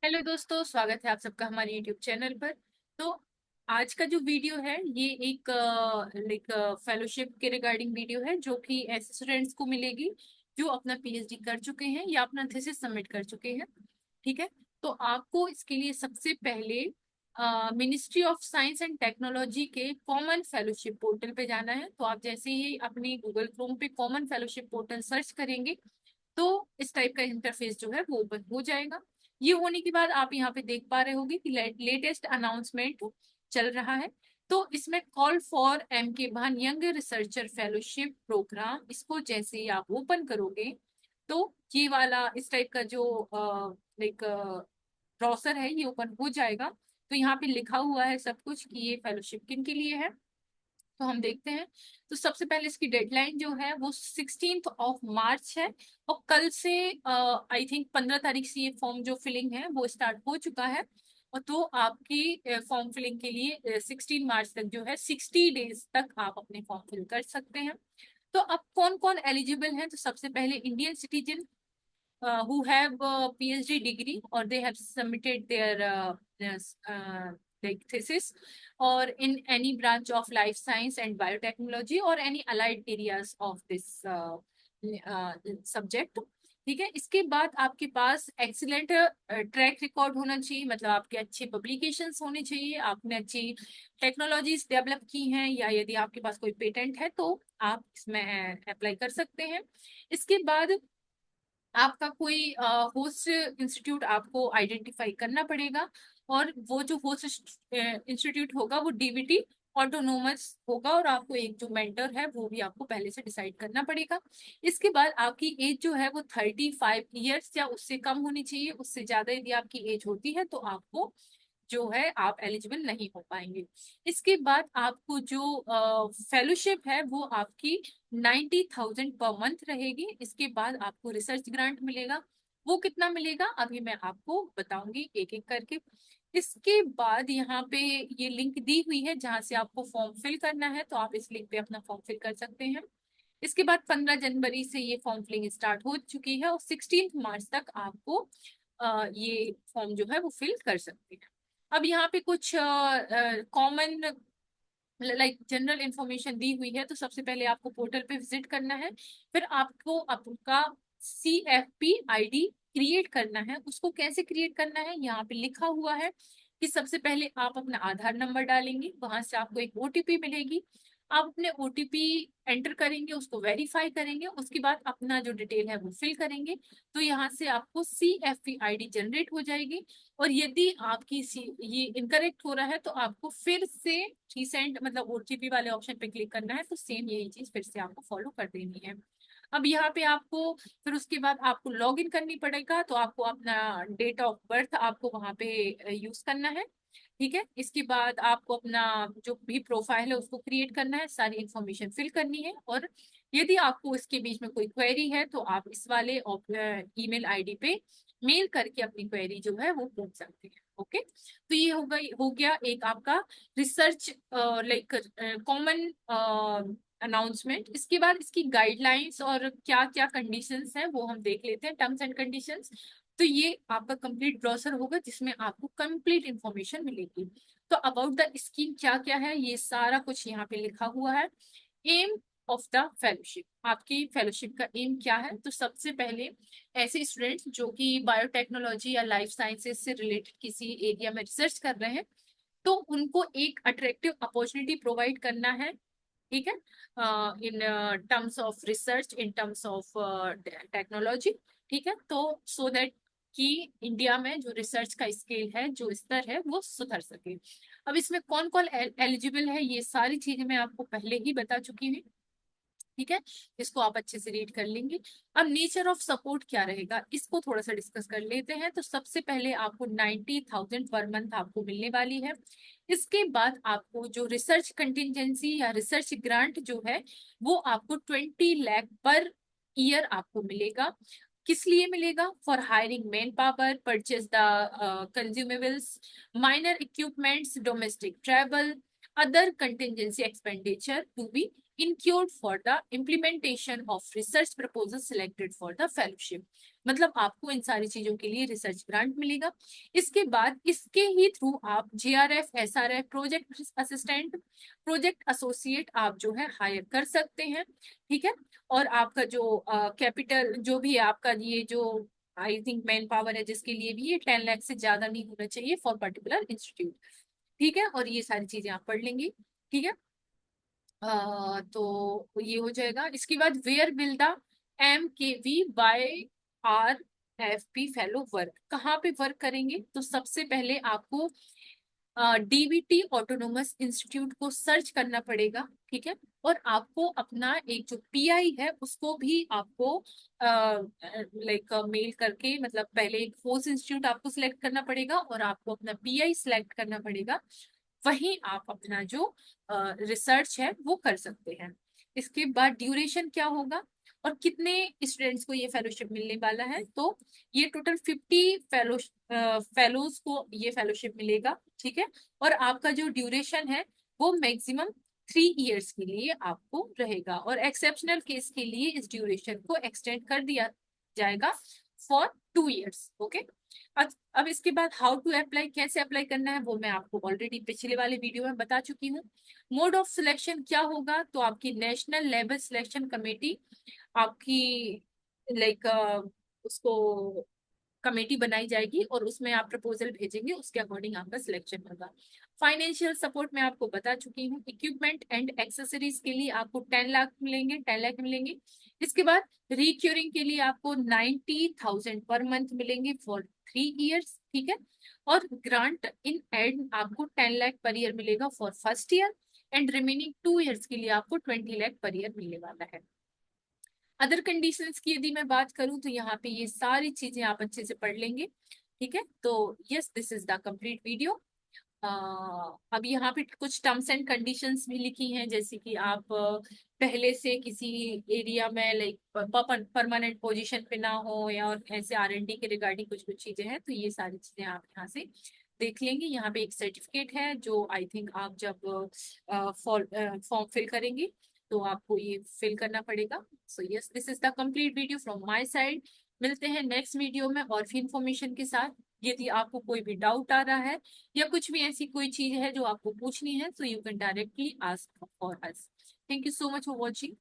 Hello दोस्तों, स्वागत है आप सबका हमारे यूट्यूब चैनल पर। तो आज का जो वीडियो है ये एक लाइक फेलोशिप के रिगार्डिंग वीडियो है, जो कि ऐसे स्टूडेंट्स को मिलेगी जो अपना पीएचडी कर चुके हैं या अपना थीसिस सबमिट कर चुके हैं। ठीक है। तो आपको इसके लिए सबसे पहले ministry of science and technology के कॉमन फेलोशिप पोर्टल पे जाना है। तो आप जैसे ही अपनी गूगल क्रोम पे कॉमन फेलोशिप पोर्टल सर्च करेंगे तो इस टाइप का इंटरफेस जो है वो ओपन हो जाएगा। ये होने के बाद आप यहाँ पे देख पा रहे होंगे कि लेटेस्ट अनाउंसमेंट चल रहा है। तो इसमें कॉल फॉर एम के भान यंग रिसर्चर फेलोशिप प्रोग्राम, इसको जैसे ही आप ओपन करोगे तो ये वाला इस टाइप का जो लाइक ब्राउजर है ये ओपन हो जाएगा। तो यहाँ पे लिखा हुआ है सब कुछ कि ये फेलोशिप किन के लिए है। तो हम देखते हैं। तो सबसे पहले इसकी डेडलाइन जो है वो 16 मार्च है। और कल से आई थिंक 15 तारीख से ये फॉर्म जो फिलिंग है वो स्टार्ट हो चुका है। और तो आपकी फॉर्म फिलिंग के लिए 16 मार्च तक जो है 60 डेज तक आप अपने फॉर्म फिल कर सकते हैं। तो अब कौन कौन एलिजिबल है, तो सबसे पहले Indian citizen who have a PhD degree or they have submitted their like thesis or in any branch of life science and biotechnology or any allied areas of this subject। ठीक है। इसके बाद आपके पास excellent track record होना चाहिए, मतलब आपके अच्छे पब्लिकेशंस होने चाहिए, आपने अच्छी टेक्नोलॉजीज डेवलप की हैं, या यदि आपके पास कोई पेटेंट है तो आप इसमें अप्लाई कर सकते हैं। इसके बाद आपका कोई होस्ट इंस्टीट्यूट आपको आइडेंटिफाई करना पड़ेगा। और वो जो होस्ट इंस्टीट्यूट होगा वो डीवीटी ऑटोनोमस होगा, और आपको एक जो मेंटर है वो भी आपको पहले से डिसाइड करना पड़ेगा। इसके बाद आपकी एज जो है वो 35 ईयर्स या उससे कम होनी चाहिए। उससे ज्यादा यदि आपकी एज होती है तो आपको जो है आप एलिजिबल नहीं हो पाएंगे। इसके बाद आपको जो फेलोशिप है वो आपकी 90,000 पर मंथ रहेगी। इसके बाद आपको रिसर्च ग्रांट मिलेगा। वो कितना मिलेगा अभी मैं आपको बताऊंगी एक एक करके। इसके बाद यहाँ पे ये लिंक दी हुई है जहां से आपको फॉर्म फिल करना है, तो आप इस लिंक पे अपना फॉर्म फिल कर सकते हैं। इसके बाद 15 जनवरी से ये फॉर्म फिलिंग स्टार्ट हो चुकी है और 16 मार्च तक आपको ये फॉर्म जो है वो फिल कर सकते हैं। अब यहाँ पे कुछ कॉमन लाइक जनरल इंफॉर्मेशन दी हुई है। तो सबसे पहले आपको पोर्टल पे विजिट करना है, फिर आपको आपका CFP ID क्रिएट करना है। उसको कैसे क्रिएट करना है यहाँ पे लिखा हुआ है कि सबसे पहले आप अपना आधार नंबर डालेंगे, वहां से आपको एक OTP मिलेगी। आप अपने OTP एंटर करेंगे, उसको वेरीफाई करेंगे, उसके बाद अपना जो डिटेल है वो फिल करेंगे। तो यहाँ से आपको CFP ID जनरेट हो जाएगी। और यदि आपकी ये इनकरेक्ट हो रहा है तो आपको फिर से रिसेंट मतलब OTP वाले ऑप्शन पे क्लिक करना है। तो सेम यही चीज फिर से आपको फॉलो कर देनी है। अब यहाँ पे आपको फिर उसके बाद आपको लॉग इन करनी पड़ेगा। तो आपको अपना डेट ऑफ बर्थ आपको वहां पे यूज करना है। ठीक है। इसके बाद आपको अपना जो भी प्रोफाइल है उसको क्रिएट करना है, सारी इंफॉर्मेशन फिल करनी है। और यदि आपको इसके बीच में कोई क्वेरी है तो आप इस वाले ईमेल आईडी पे मेल करके अपनी क्वेरी जो है वो पूछ सकते हैं। ओके। तो ये हो गया एक आपका रिसर्च लाइक कॉमन अनाउंसमेंट। इसके बाद इसकी गाइडलाइंस और क्या क्या कंडीशंस हैं वो हम देख लेते हैं, टर्म्स एंड कंडीशंस। तो ये आपका कंप्लीट ब्राउजर होगा जिसमें आपको कंप्लीट इंफॉर्मेशन मिलेगी। तो अबाउट द स्कीम क्या क्या है ये सारा कुछ यहाँ पे लिखा हुआ है। एम ऑफ द फेलोशिप, आपकी फेलोशिप का एम क्या है। तो सबसे पहले ऐसे स्टूडेंट्स जो कि बायोटेक्नोलॉजी या लाइफ साइंसेज से रिलेटेड किसी एरिया में रिसर्च कर रहे हैं तो उनको एक अट्रैक्टिव अपॉर्चुनिटी प्रोवाइड करना है। ठीक है। In terms of research, in terms of technology. ठीक है। तो सो दैट कि इंडिया में जो रिसर्च का स्केल है, जो स्तर है वो सुधर सके। अब इसमें कौन कौन एलिजिबल है ये सारी चीजें मैं आपको पहले ही बता चुकी हूँ। ठीक है। इसको आप अच्छे से रीड कर लेंगे। अब नेचर ऑफ सपोर्ट क्या रहेगा इसको थोड़ा सा डिस्कस कर लेते हैं। तो सबसे पहले आपको 90,000 पर मंथ आपको मिलने वाली है। इसके बाद आपको जो रिसर्च कंटिजेंसी या रिसर्च ग्रांट जो है वो आपको 20 लाख पर ईयर आपको मिलेगा। किस लिए मिलेगा? For hiring man power, purchase the consumables, minor equipments, domestic travel, other contingency expenditure to be incurred for the implementation of research proposals selected for the fellowship। मतलब आपको इन सारी चीजों के लिए रिसर्च ग्रांट मिलेगा। इसके बाद इसके ही थ्रू आप JRF, SRF, project assistant, project associate आप जो है हायर कर सकते हैं। ठीक है। और आपका जो कैपिटल जो भी है आपका, ये जो आई थिंक मैन पावर है जिसके लिए भी ये 10 लाख से ज्यादा नहीं होना चाहिए फॉर पर्टिकुलर इंस्टीट्यूट। ठीक है। और ये सारी चीजें आप पढ़ लेंगे। ठीक है। तो ये हो जाएगा। इसके बाद where will the MKVYRFP fellow work, कहाँ पे वर्क करेंगे? तो सबसे पहले आपको DBT ऑटोनोमस इंस्टीट्यूट को सर्च करना पड़ेगा। ठीक है। और आपको अपना एक जो PI है उसको भी आपको लाइक मेल करके, मतलब पहले एक फोर्स इंस्टीट्यूट आपको सिलेक्ट करना पड़ेगा और आपको अपना PI सिलेक्ट करना पड़ेगा। वहीं आप अपना जो रिसर्च है वो कर सकते हैं। इसके बाद ड्यूरेशन क्या होगा और कितने स्टूडेंट्स को ये फेलोशिप मिलने वाला है? तो ये टोटल 50 फेलोज को ये फेलोशिप मिलेगा। ठीक है। और आपका जो ड्यूरेशन है वो मैक्सिमम 3 इयर्स के लिए आपको रहेगा, और एक्सेप्शनल केस के लिए इस ड्यूरेशन को एक्सटेंड कर दिया जाएगा फॉर 2 इयर्स। ओके। अब इसके बाद हाउ टू अप्लाई, कैसे अप्लाई करना है, वो मैं आपको ऑलरेडी पिछले वाले वीडियो में बता चुकी हूँ। मोड ऑफ सिलेक्शन क्या होगा? तो आपकी नेशनल लेवल सिलेक्शन कमेटी आपकी लाइक उसको कमेटी बनाई जाएगी और उसमें आप प्रपोजल भेजेंगे, उसके अकॉर्डिंग आपका सिलेक्शन होगा। फाइनेंशियल सपोर्ट मैं आपको बता चुकी हूँ। इक्विपमेंट एंड एक्सेसरीज के लिए आपको 10 लाख मिलेंगे, 10 लाख मिलेंगे। इसके बाद रिक्यूरिंग के लिए आपको 90,000 पर मंथ मिलेंगे फॉर 3 इयर्स। ठीक है। और ग्रांट इन एड आपको 10 लाख पर ईयर मिलेगा for first year, and remaining 2 years के लिए आपको 20 लाख पर ईयर मिलने वाला है। अदर कंडीशंस की यदि मैं बात करूं तो यहाँ पे ये सारी चीजें आप अच्छे से पढ़ लेंगे। ठीक है। तो yes, this is the complete video. अब यहाँ पे कुछ टर्म्स एंड कंडीशंस भी लिखी हैं, जैसे कि आप पहले से किसी एरिया में लाइक परमानेंट पोजीशन पे ना हो, या और ऐसे R&D के रिगार्डिंग कुछ कुछ चीजें हैं, तो ये सारी चीजें आप यहाँ से देख लेंगे। यहाँ पे एक सर्टिफिकेट है जो आई थिंक आप जब फॉर्म फिल करेंगे तो आपको ये फिल करना पड़ेगा। So yes, this is the complete video from my side. मिलते हैं नेक्स्ट वीडियो में और भी इंफॉर्मेशन के साथ। यदि आपको कोई भी डाउट आ रहा है या कुछ भी ऐसी कोई चीज है जो आपको पूछनी है, तो you can directly ask for us. Thank you so much for watching.